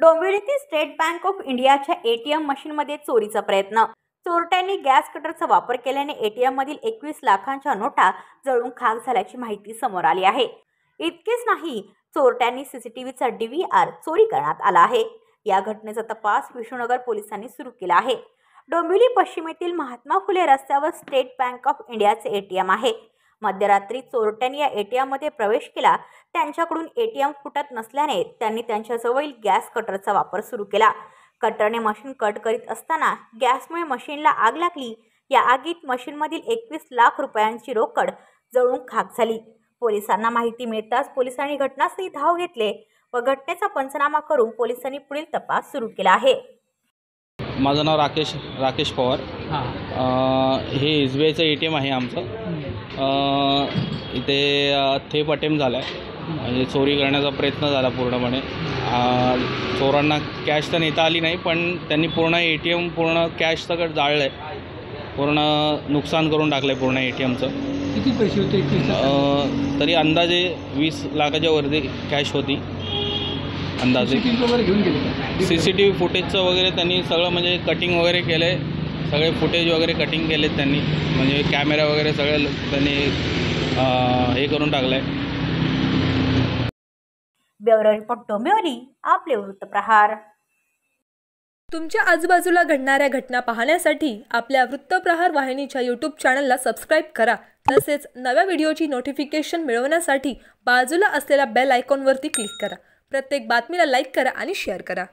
डोंबिवलीतील state bank of इंडियाच्या ATM मशीनमध्ये चोरीचा प्रयत्न। चोरट्यांनी गॅस कटरचा वापर केल्याने एटीएम मधील 21 लाखांच्या नोटा जळून खाक झाल्याची माहिती समोर आली आहे। इतकेच नाही, चोरट्यांनी सीसीटीव्हीचा DVR चोरी करण्यात आला आहे। या घटनेचा तपास विष्णुनगर पोलिसांनी सुरू केला आहे। डोंबिवली पश्चिमेतील महात्मा फुले रस्त्यावर स्टेट बँक ऑफ इंडियाचे एटीएम आहे। मध्यरात्री चोरट्यांनी या एटीएम मध्ये प्रवेश केला। त्यांच्याकडून एटीएम फुटत नसल्याने त्यांनी त्यांच्याजवळील गॅस कटरचा वापर सुरू केला। कटरने मशीन कट करीत असताना गॅसमुळे मशीनला आग लागली। या आगीत मशीनमधील 21 लाख रुपयांची रोकड जळून खाक झाली। पोलिसांना माहिती मिळताच पोलिसांनी घटनास्थळी धाव घेतले व घटनेचा पंचनामा करून पोलिसांनी पुढील तपास सुरू केला आहे। माझं नाव राकेश पवार। हे SBIचं ATM आहे आमचं। इथे थेप अटेम्प्ट झाला आहे, म्हणजे चोरी करण्याचा प्रयत्न झाला पूर्णपणे। चोरांना कॅश तर नेता आली नाही, पण त्यांनी पूर्ण ATM पूर्ण कॅश सगळं जाळलं आहे, पूर्ण नुकसान करून टाकलं आहे पूर्ण ATMचं। किती पैसे होते? तरी अंदाजे 20 लाखाच्या वरती कॅश होती अंदाजे। घेऊन गेले CCTV फुटेजचं वगैरे त्यांनी सगळं म्हणजे कटिंग वगैरे केलं आहे, सगळे फुटेज वगैरे कटिंग केलेत त्यांनी, म्हणजे कॅमेरा वगैरे सगळे त्यांनी हे करून टाकलं आहे। ब्युरो रिपोर्ट डोंबिवली, आपले वृत्तप्रहार। तुमच्या आजूबाजूला घडणाऱ्या घटना पाहण्यासाठी आपल्या वृत्तप्रहार वाहिनीच्या YouTube चॅनलला सबस्क्राईब करा। तसेच नव्या व्हिडिओची नोटिफिकेशन मिळवण्यासाठी बाजूला असलेल्या बेल आयकॉनवरती क्लिक करा। प्रत्येक बातमीला लाईक करा आणि शेअर करा।